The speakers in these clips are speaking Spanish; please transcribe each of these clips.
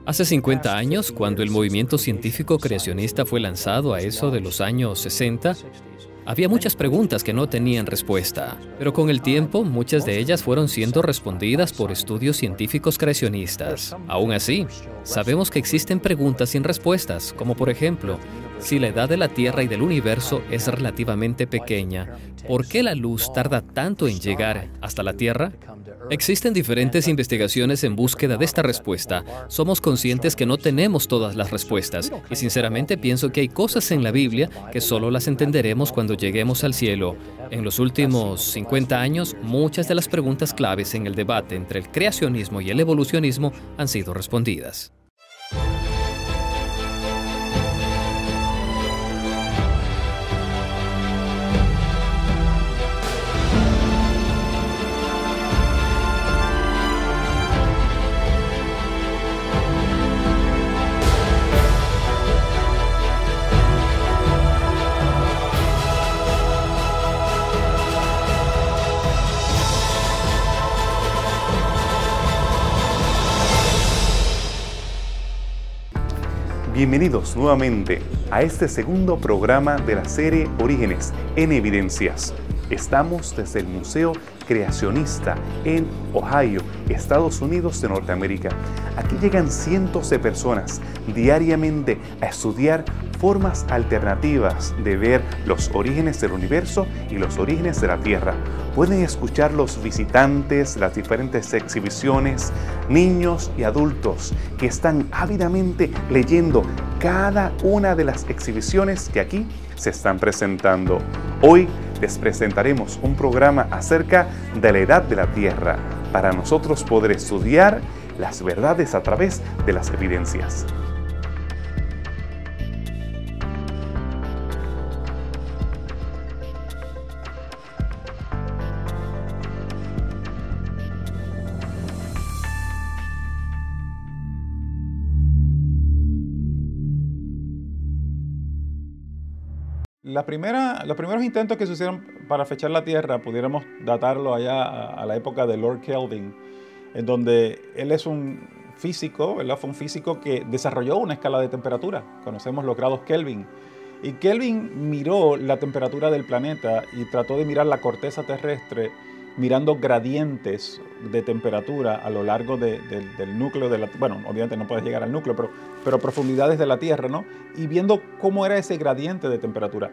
Hace 50 años, cuando el movimiento científico creacionista fue lanzado a eso de los años 60, había muchas preguntas que no tenían respuesta, pero con el tiempo muchas de ellas fueron siendo respondidas por estudios científicos creacionistas. Aún así, sabemos que existen preguntas sin respuestas, como por ejemplo, si la edad de la Tierra y del universo es relativamente pequeña, ¿por qué la luz tarda tanto en llegar hasta la Tierra? Existen diferentes investigaciones en búsqueda de esta respuesta. Somos conscientes que no tenemos todas las respuestas y sinceramente pienso que hay cosas en la Biblia que solo las entenderemos cuando lleguemos al cielo. En los últimos 50 años, muchas de las preguntas claves en el debate entre el creacionismo y el evolucionismo han sido respondidas. Bienvenidos nuevamente a este segundo programa de la serie Orígenes en Evidencias. Estamos desde el Museo Creacionista en Ohio, Estados Unidos de Norteamérica. Aquí llegan cientos de personas diariamente a estudiar formas alternativas de ver los orígenes del universo y los orígenes de la Tierra. Pueden escuchar los visitantes, las diferentes exhibiciones, niños y adultos que están ávidamente leyendo cada una de las exhibiciones que aquí se están presentando. Hoy les presentaremos un programa acerca de la edad de la Tierra para nosotros poder estudiar las verdades a través de las evidencias. Los primeros intentos que se hicieron para fechar la Tierra, pudiéramos datarlo allá a la época de Lord Kelvin, en donde él es un físico, ¿verdad? Fue un físico que desarrolló una escala de temperatura. Conocemos los grados Kelvin. Y Kelvin miró la temperatura del planeta y trató de mirar la corteza terrestre mirando gradientes de temperatura a lo largo del núcleo de la Tierra. Bueno, obviamente no puedes llegar al núcleo, pero profundidades de la Tierra, ¿no? Y viendo cómo era ese gradiente de temperatura.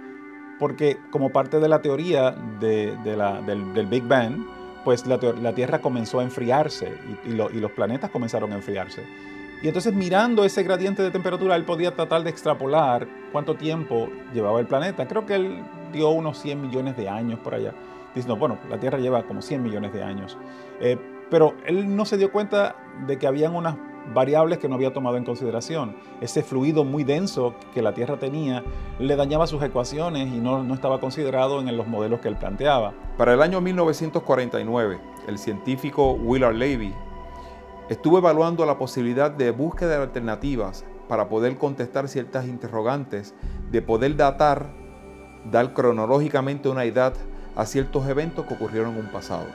Porque como parte de la teoría del Big Bang, pues la Tierra comenzó a enfriarse y los planetas comenzaron a enfriarse. Y entonces mirando ese gradiente de temperatura, él podía tratar de extrapolar cuánto tiempo llevaba el planeta. Creo que él dio unos 100 millones de años por allá. Diciendo, bueno, la Tierra lleva como 100 millones de años. Pero él no se dio cuenta de que habían unas variables que no había tomado en consideración. Ese fluido muy denso que la Tierra tenía le dañaba sus ecuaciones y no estaba considerado en los modelos que él planteaba. Para el año 1949, el científico Willard Levy estuvo evaluando la posibilidad de búsqueda de alternativas para poder contestar ciertas interrogantes, de poder dar cronológicamente una edad a ciertos eventos que ocurrieron en un pasado.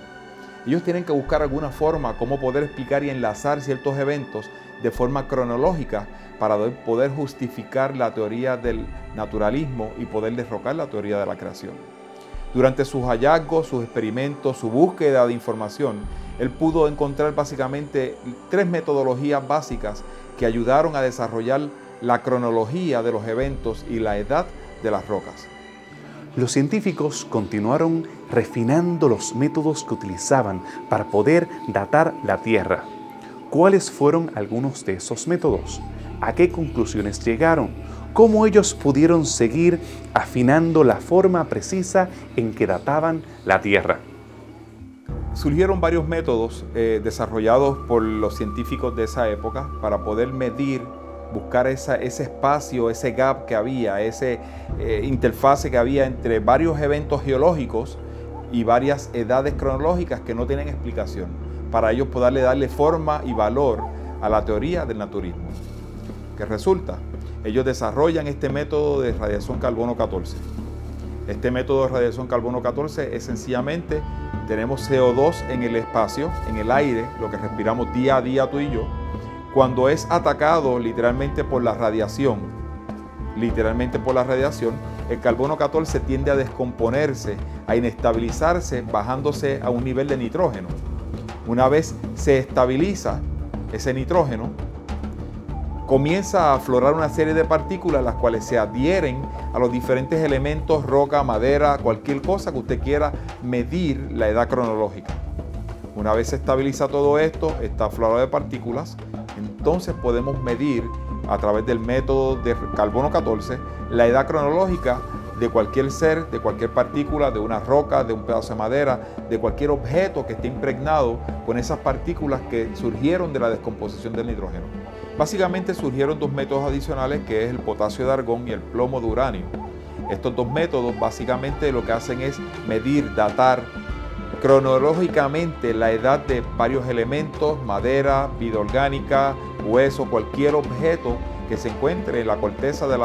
Ellos tienen que buscar alguna forma cómo poder explicar y enlazar ciertos eventos de forma cronológica para poder justificar la teoría del naturalismo y poder derrocar la teoría de la creación. Durante sus hallazgos, sus experimentos, su búsqueda de información, él pudo encontrar básicamente 3 metodologías básicas que ayudaron a desarrollar la cronología de los eventos y la edad de las rocas. Los científicos continuaron refinando los métodos que utilizaban para poder datar la Tierra. ¿Cuáles fueron algunos de esos métodos? ¿A qué conclusiones llegaron? ¿Cómo ellos pudieron seguir afinando la forma precisa en que databan la Tierra? Surgieron varios métodos desarrollados por los científicos de esa época para poder medir, buscar ese espacio, ese gap que había, ese interfase que había entre varios eventos geológicos y varias edades cronológicas que no tienen explicación, para ellos poderle darle forma y valor a la teoría del naturismo. ¿Qué resulta? Ellos desarrollan este método de radiación carbono 14. Este método de radiación carbono 14 es sencillamente, tenemos CO2 en el espacio, en el aire, lo que respiramos día a día tú y yo, cuando es atacado literalmente por la radiación, el carbono 14 tiende a descomponerse, a inestabilizarse, bajándose a un nivel de nitrógeno. Una vez se estabiliza ese nitrógeno, comienza a aflorar una serie de partículas las cuales se adhieren a los diferentes elementos, roca, madera, cualquier cosa que usted quiera medir la edad cronológica. Una vez se estabiliza todo esto, esta aflorado de partículas, entonces podemos medir a través del método de carbono 14 la edad cronológica de cualquier ser, de cualquier partícula, de una roca, de un pedazo de madera, de cualquier objeto que esté impregnado con esas partículas que surgieron de la descomposición del nitrógeno. Básicamente surgieron dos métodos adicionales, que es el potasio de argón y el plomo de uranio. Estos dos métodos básicamente lo que hacen es medir, datar cronológicamente la edad de varios elementos, madera, vida orgánica, hueso, cualquier objeto que se encuentre en la corteza de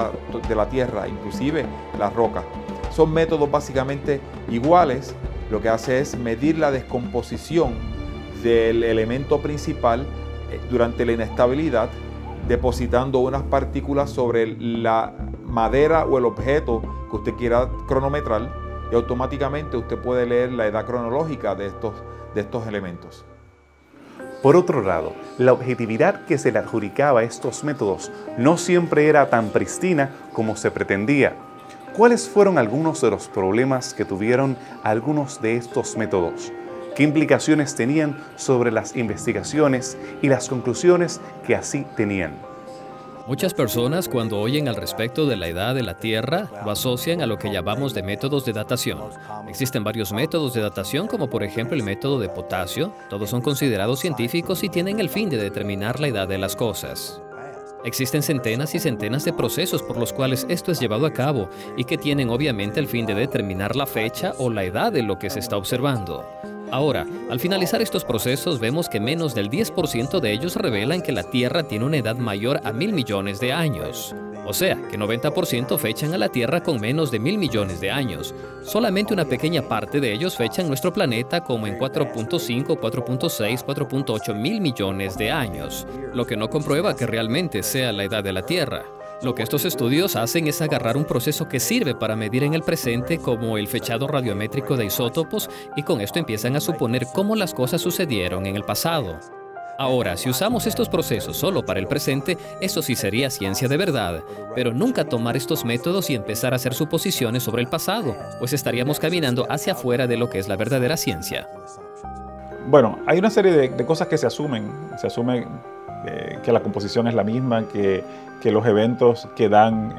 la Tierra, inclusive la roca. Son métodos básicamente iguales. Lo que hace es medir la descomposición del elemento principal durante la inestabilidad, depositando unas partículas sobre la madera o el objeto que usted quiera cronometrar, y automáticamente usted puede leer la edad cronológica de estos elementos. Por otro lado, la objetividad que se le adjudicaba a estos métodos no siempre era tan pristina como se pretendía. ¿Cuáles fueron algunos de los problemas que tuvieron algunos de estos métodos? ¿Qué implicaciones tenían sobre las investigaciones y las conclusiones que así tenían? Muchas personas, cuando oyen al respecto de la edad de la Tierra, lo asocian a lo que llamamos de métodos de datación. Existen varios métodos de datación, como por ejemplo el método de potasio. Todos son considerados científicos y tienen el fin de determinar la edad de las cosas. Existen centenas y centenas de procesos por los cuales esto es llevado a cabo y que tienen obviamente el fin de determinar la fecha o la edad de lo que se está observando. Ahora, al finalizar estos procesos, vemos que menos del 10% de ellos revelan que la Tierra tiene una edad mayor a 1.000 millones de años. O sea, que 90% fechan a la Tierra con menos de 1.000 millones de años. Solamente una pequeña parte de ellos fechan nuestro planeta como en 4.5, 4.6, 4.8 mil millones de años, lo que no comprueba que realmente sea la edad de la Tierra. Lo que estos estudios hacen es agarrar un proceso que sirve para medir en el presente, como el fechado radiométrico de isótopos, y con esto empiezan a suponer cómo las cosas sucedieron en el pasado. Ahora, si usamos estos procesos solo para el presente, eso sí sería ciencia de verdad, pero nunca tomar estos métodos y empezar a hacer suposiciones sobre el pasado, pues estaríamos caminando hacia afuera de lo que es la verdadera ciencia. Bueno, hay una serie de cosas que se asumen. Se asume que la composición es la misma, que los eventos que dan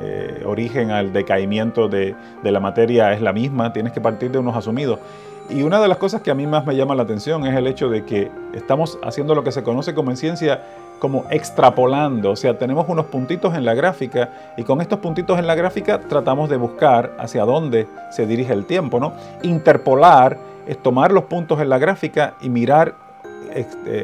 origen al decaimiento de la materia es la misma. Tienes que partir de unos asumidos. Y una de las cosas que a mí más me llama la atención es el hecho de que estamos haciendo lo que se conoce como en ciencia como extrapolando. O sea, tenemos unos puntitos en la gráfica y con estos puntitos en la gráfica tratamos de buscar hacia dónde se dirige el tiempo, ¿no? Interpolar es tomar los puntos en la gráfica y mirar,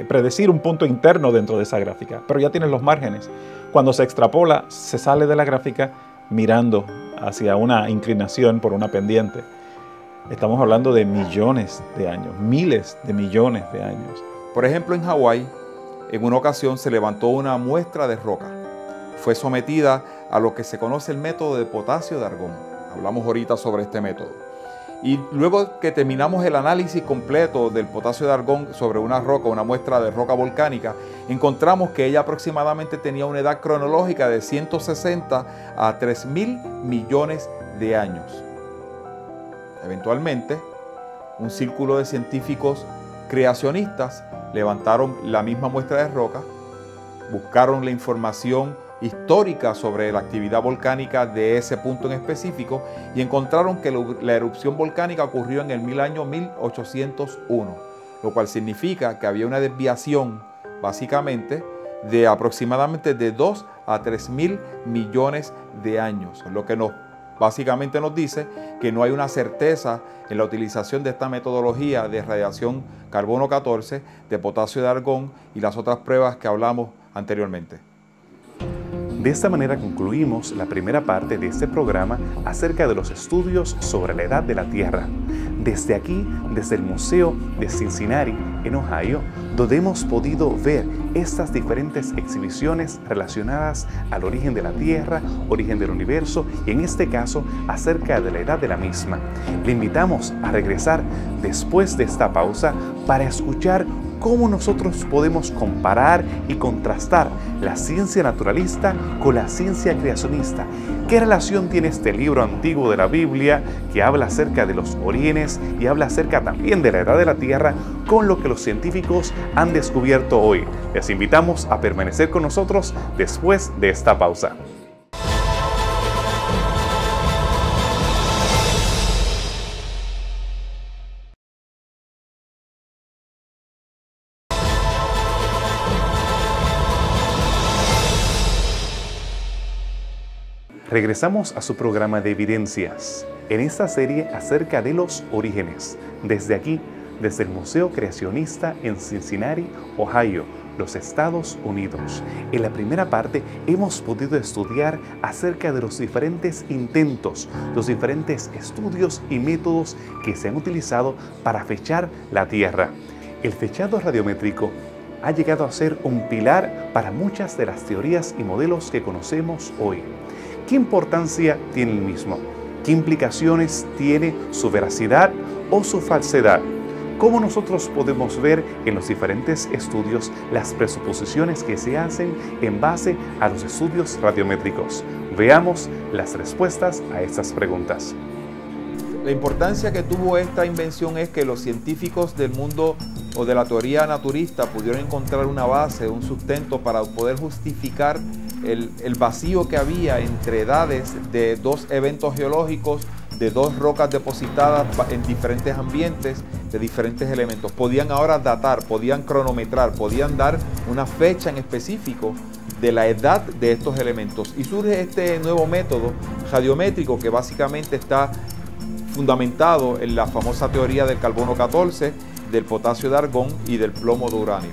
predecir un punto interno dentro de esa gráfica, pero ya tienes los márgenes. Cuando se extrapola, se sale de la gráfica mirando hacia una inclinación por una pendiente. Estamos hablando de millones de años, miles de millones de años. Por ejemplo, en Hawái, en una ocasión se levantó una muestra de roca. Fue sometida a lo que se conoce el método de potasio de argón. Hablamos ahorita sobre este método. Y luego que terminamos el análisis completo del potasio de argón sobre una roca, una muestra de roca volcánica, encontramos que ella aproximadamente tenía una edad cronológica de 160 a 3.000 millones de años. Eventualmente, un círculo de científicos creacionistas levantaron la misma muestra de roca, buscaron la información histórica sobre la actividad volcánica de ese punto en específico y encontraron que la erupción volcánica ocurrió en el año 1801, lo cual significa que había una desviación básicamente de aproximadamente de 2 a 3.000 millones de años, lo que básicamente nos dice que no hay una certeza en la utilización de esta metodología de radiación carbono 14, de potasio de argón y las otras pruebas que hablamos anteriormente. De esta manera concluimos la primera parte de este programa acerca de los estudios sobre la edad de la Tierra. Desde aquí, desde el Museo de Cincinnati, en Ohio, donde hemos podido ver estas diferentes exhibiciones relacionadas al origen de la Tierra, origen del universo y en este caso acerca de la edad de la misma. Le invitamos a regresar después de esta pausa para escuchar cómo nosotros podemos comparar y contrastar la ciencia naturalista con la ciencia creacionista. ¿Qué relación tiene este libro antiguo de la Biblia que habla acerca de los orígenes y habla acerca también de la edad de la Tierra con lo que los científicos han descubierto hoy? Les invitamos a permanecer con nosotros después de esta pausa. Regresamos a su programa de evidencias, en esta serie acerca de los orígenes, desde aquí, desde el Museo Creacionista en Cincinnati, Ohio, los Estados Unidos. En la primera parte hemos podido estudiar acerca de los diferentes intentos, los diferentes estudios y métodos que se han utilizado para fechar la Tierra. El fechado radiométrico ha llegado a ser un pilar para muchas de las teorías y modelos que conocemos hoy. ¿Qué importancia tiene el mismo? ¿Qué implicaciones tiene su veracidad o su falsedad? ¿Cómo nosotros podemos ver en los diferentes estudios las presuposiciones que se hacen en base a los estudios radiométricos? Veamos las respuestas a estas preguntas. La importancia que tuvo esta invención es que los científicos del mundo o de la teoría naturista pudieron encontrar una base, un sustento para poder justificar el vacío que había entre edades de dos eventos geológicos, de dos rocas depositadas en diferentes ambientes, de diferentes elementos. Podían ahora datar, podían cronometrar, podían dar una fecha en específico de la edad de estos elementos. Y surge este nuevo método radiométrico que básicamente está fundamentado en la famosa teoría del carbono 14, del potasio de argón y del plomo de uranio.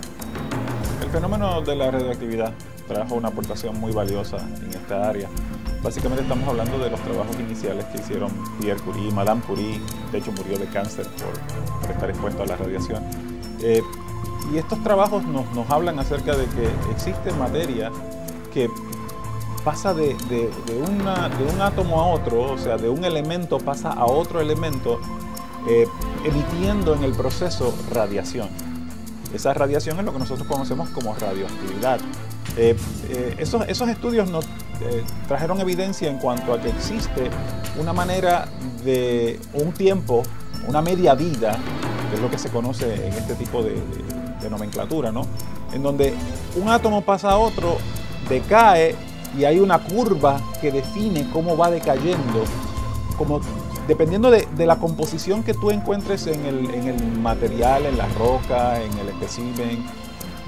El fenómeno de la radioactividad trajo una aportación muy valiosa en esta área. Básicamente estamos hablando de los trabajos iniciales que hicieron Pierre Curie, Madame Curie, de hecho murió de cáncer por estar expuesto a la radiación. Y estos trabajos nos hablan acerca de que existe materia que pasa de un átomo a otro, o sea, de un elemento pasa a otro elemento, emitiendo en el proceso radiación. Esa radiación es lo que nosotros conocemos como radioactividad. Esos estudios nos trajeron evidencia en cuanto a que existe una manera de un tiempo, una media vida, que es lo que se conoce en este tipo de nomenclatura, ¿no? En donde un átomo pasa a otro, decae y hay una curva que define cómo va decayendo, dependiendo de la composición que tú encuentres en el material, en la roca, en el espécimen.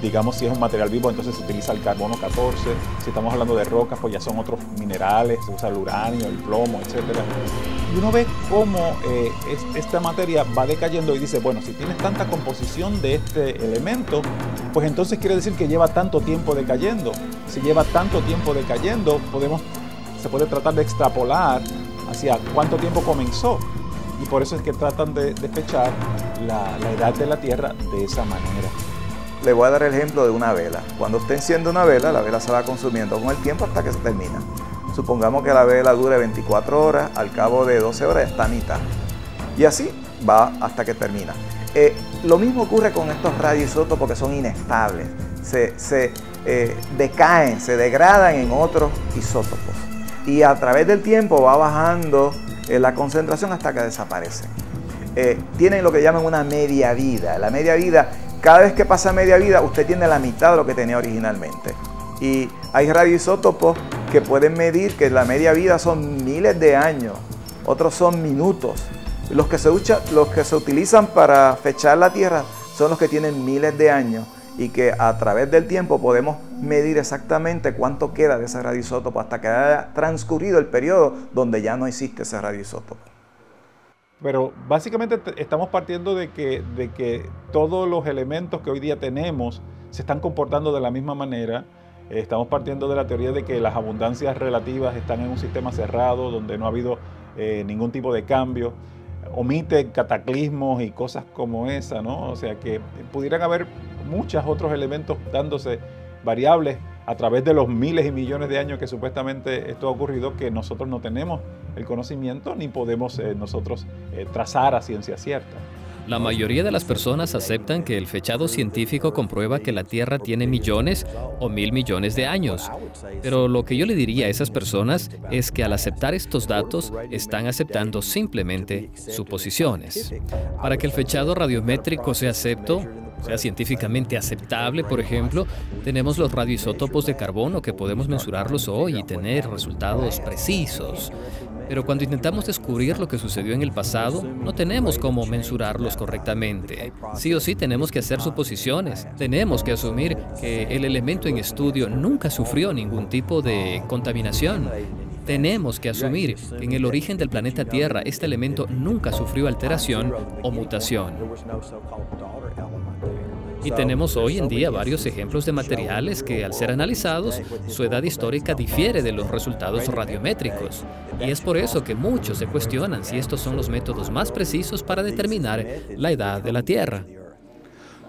Digamos, si es un material vivo, entonces se utiliza el carbono 14. Si estamos hablando de rocas, pues ya son otros minerales, se usa el uranio, el plomo, etc. Y uno ve cómo esta materia va decayendo y dice, bueno, si tienes tanta composición de este elemento, pues entonces quiere decir que lleva tanto tiempo decayendo. Si lleva tanto tiempo decayendo, se puede tratar de extrapolar hacia cuánto tiempo comenzó. Y por eso es que tratan de fechar la edad de la Tierra de esa manera. Le voy a dar el ejemplo de una vela. Cuando usted enciende una vela, la vela se va consumiendo con el tiempo hasta que se termina. Supongamos que la vela dure 24 horas, al cabo de 12 horas ya está a mitad. Y así va hasta que termina. Lo mismo ocurre con estos radioisótopos que son inestables. Se decaen, se degradan en otros isótopos. Y a través del tiempo va bajando la concentración hasta que desaparecen. Tienen lo que llaman una media vida. La media vida, cada vez que pasa media vida, usted tiene la mitad de lo que tenía originalmente. Y hay radioisótopos que pueden medir que la media vida son miles de años, otros son minutos. Los que se utilizan para fechar la Tierra son los que tienen miles de años y que a través del tiempo podemos medir exactamente cuánto queda de ese radioisótopo hasta que haya transcurrido el periodo donde ya no existe ese radioisótopo. Pero básicamente estamos partiendo de que todos los elementos que hoy día tenemos se están comportando de la misma manera. Estamos partiendo de la teoría de que las abundancias relativas están en un sistema cerrado donde no ha habido ningún tipo de cambio. omite cataclismos y cosas como esa, ¿no? O sea que pudieran haber muchos otros elementos dándose variables a través de los miles y millones de años que supuestamente esto ha ocurrido, que nosotros no tenemos el conocimiento ni podemos nosotros trazar a ciencia cierta. La mayoría de las personas aceptan que el fechado científico comprueba que la Tierra tiene millones o 1.000 millones de años. Pero lo que yo le diría a esas personas es que al aceptar estos datos, están aceptando simplemente suposiciones. Para que el fechado radiométrico sea científicamente aceptable, por ejemplo, tenemos los radioisótopos de carbono que podemos mensurarlos hoy y tener resultados precisos. Pero cuando intentamos descubrir lo que sucedió en el pasado, no tenemos cómo mensurarlos correctamente. Sí o sí tenemos que hacer suposiciones. Tenemos que asumir que el elemento en estudio nunca sufrió ningún tipo de contaminación. Tenemos que asumir que en el origen del planeta Tierra este elemento nunca sufrió alteración o mutación. Y tenemos hoy en día varios ejemplos de materiales que, al ser analizados, su edad histórica difiere de los resultados radiométricos. Y es por eso que muchos se cuestionan si estos son los métodos más precisos para determinar la edad de la Tierra.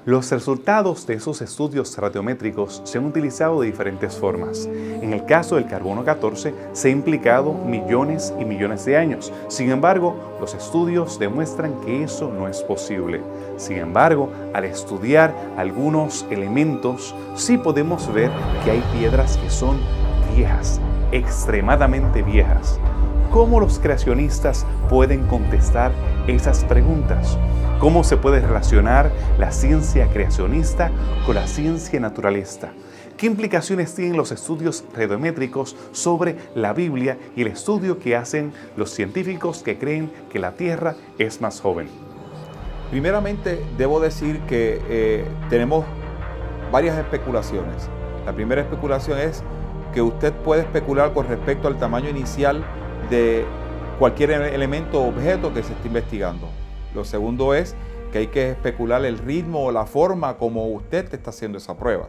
Los resultados de esos estudios radiométricos se han utilizado de diferentes formas. En el caso del carbono 14 se ha implicado millones y millones de años. Sin embargo, los estudios demuestran que eso no es posible. Sin embargo, al estudiar algunos elementos, sí podemos ver que hay piedras que son viejas, extremadamente viejas. ¿Cómo los creacionistas pueden contestar esas preguntas? ¿Cómo se puede relacionar la ciencia creacionista con la ciencia naturalista? ¿Qué implicaciones tienen los estudios radiométricos sobre la Biblia y el estudio que hacen los científicos que creen que la Tierra es más joven? Primeramente, debo decir que tenemos varias especulaciones. La primera especulación es que usted puede especular con respecto al tamaño inicial de cualquier elemento o objeto que se esté investigando. Lo segundo es que hay que especular el ritmo o la forma como usted está haciendo esa prueba.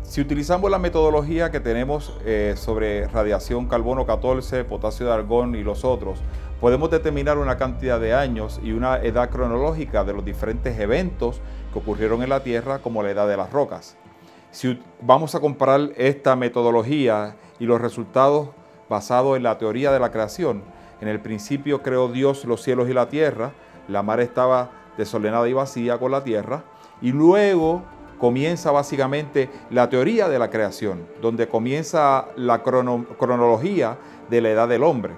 Si utilizamos la metodología que tenemos sobre radiación carbono 14, potasio de argón y los otros, podemos determinar una cantidad de años y una edad cronológica de los diferentes eventos que ocurrieron en la Tierra, como la edad de las rocas. Si vamos a comparar esta metodología y los resultados basados en la teoría de la creación, en el principio creó Dios los cielos y la tierra, la mar estaba desordenada y vacía con la tierra, y luego comienza básicamente la teoría de la creación, donde comienza la cronología de la edad del hombre,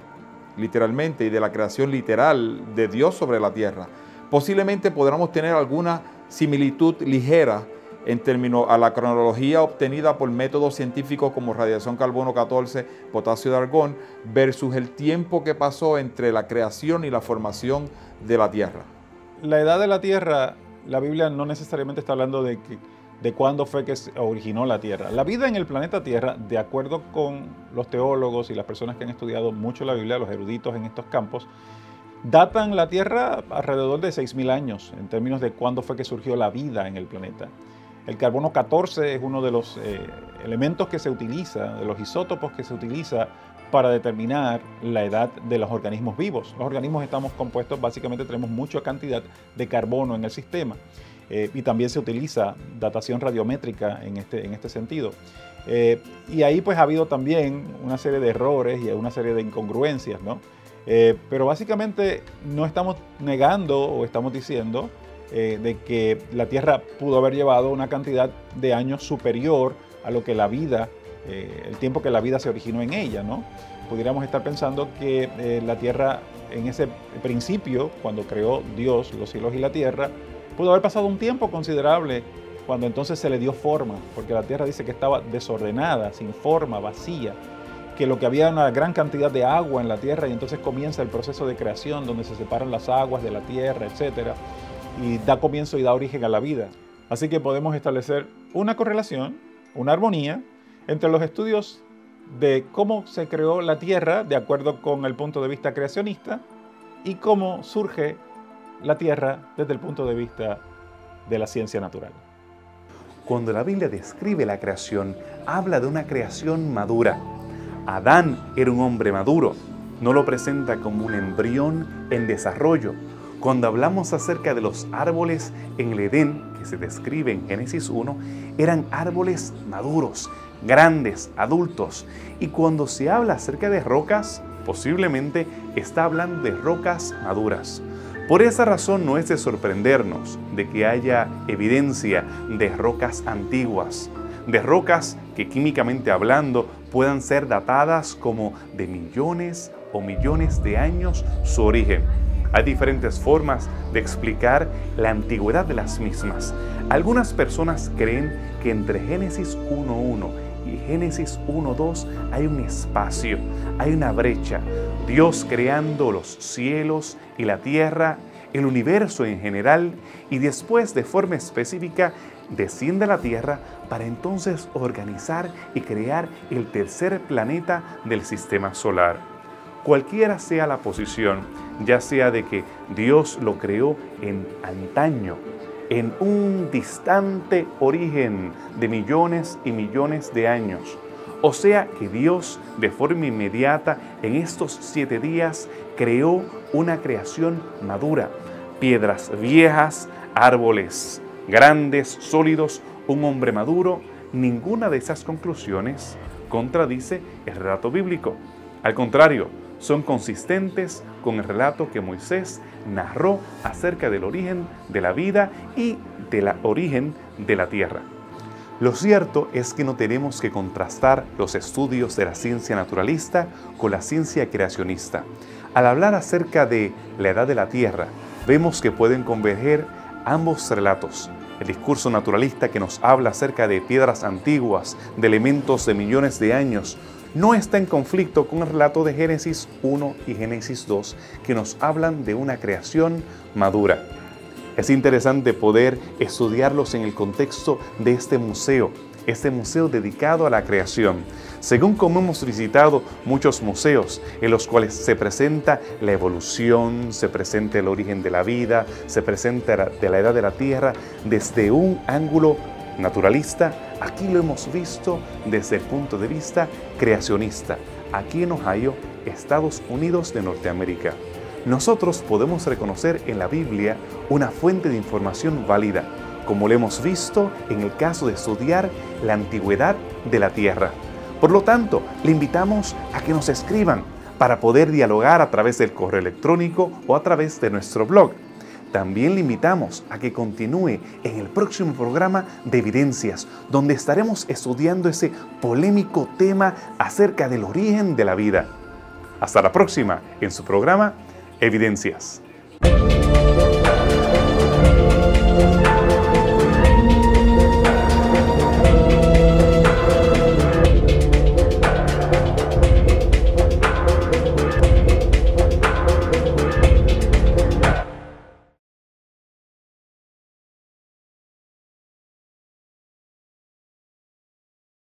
literalmente, y de la creación literal de Dios sobre la tierra. Posiblemente podamos tener alguna similitud ligera en términos a la cronología obtenida por métodos científicos como radiación carbono 14, potasio de argón, versus el tiempo que pasó entre la creación y la formación de la Tierra. La edad de la Tierra, la Biblia no necesariamente está hablando de cuándo fue que se originó la Tierra. La vida en el planeta Tierra, de acuerdo con los teólogos y las personas que han estudiado mucho la Biblia, los eruditos en estos campos, datan la Tierra alrededor de 6.000 años en términos de cuándo fue que surgió la vida en el planeta. El carbono 14 es uno de los elementos que se utiliza, de los isótopos que se utiliza para determinar la edad de los organismos vivos. Los organismos estamos compuestos, básicamente tenemos mucha cantidad de carbono en el sistema y también se utiliza datación radiométrica en este sentido. Y ahí pues ha habido también una serie de errores y una serie de incongruencias, ¿no? Pero básicamente no estamos negando o estamos diciendo de que la Tierra pudo haber llevado una cantidad de años superior a lo que la vida, el tiempo que la vida se originó en ella, ¿no? Pudiéramos estar pensando que la Tierra en ese principio, cuando creó Dios los cielos y la Tierra, pudo haber pasado un tiempo considerable cuando entonces se le dio forma, porque la Tierra dice que estaba desordenada, sin forma, vacía, que lo que había una gran cantidad de agua en la Tierra y entonces comienza el proceso de creación donde se separan las aguas de la Tierra, etcétera, y da comienzo y da origen a la vida. Así que podemos establecer una correlación, una armonía entre los estudios de cómo se creó la Tierra de acuerdo con el punto de vista creacionista y cómo surge la Tierra desde el punto de vista de la ciencia natural. Cuando la Biblia describe la creación, habla de una creación madura. Adán era un hombre maduro, no lo presenta como un embrión en desarrollo. Cuando hablamos acerca de los árboles en el Edén, que se describe en Génesis 1, eran árboles maduros, grandes, adultos. Y cuando se habla acerca de rocas, posiblemente está hablando de rocas maduras. Por esa razón no es de sorprendernos de que haya evidencia de rocas antiguas, de rocas que químicamente hablando puedan ser datadas como de millones o millones de años su origen. Hay diferentes formas de explicar la antigüedad de las mismas. Algunas personas creen que entre Génesis 1:1 y Génesis 1:2 hay un espacio, hay una brecha. Dios creando los cielos y la tierra, el universo en general, y después de forma específica desciende a la tierra para entonces organizar y crear el tercer planeta del sistema solar. Cualquiera sea la posición, ya sea de que Dios lo creó en antaño, en un distante origen de millones y millones de años, o sea que Dios de forma inmediata en estos 7 días creó una creación madura, piedras viejas, árboles grandes, sólidos, un hombre maduro. Ninguna de esas conclusiones contradice el relato bíblico. Al contrario, son consistentes con el relato que Moisés narró acerca del origen de la vida y del origen de la tierra. Lo cierto es que no tenemos que contrastar los estudios de la ciencia naturalista con la ciencia creacionista. Al hablar acerca de la edad de la tierra, vemos que pueden converger ambos relatos. El discurso naturalista que nos habla acerca de piedras antiguas, de elementos de millones de años, no está en conflicto con el relato de Génesis 1 y Génesis 2, que nos hablan de una creación madura. Es interesante poder estudiarlos en el contexto de este museo dedicado a la creación. Según como hemos visitado muchos museos en los cuales se presenta la evolución, se presenta el origen de la vida, se presenta de la edad de la tierra desde un ángulo naturalista, aquí lo hemos visto desde el punto de vista creacionista, aquí en Ohio, Estados Unidos de Norteamérica. Nosotros podemos reconocer en la Biblia una fuente de información válida, como lo hemos visto en el caso de estudiar la antigüedad de la Tierra. Por lo tanto, le invitamos a que nos escriban para poder dialogar a través del correo electrónico o a través de nuestro blog. También le invitamos a que continúe en el próximo programa de Evidencias, donde estaremos estudiando ese polémico tema acerca del origen de la vida. Hasta la próxima en su programa Evidencias.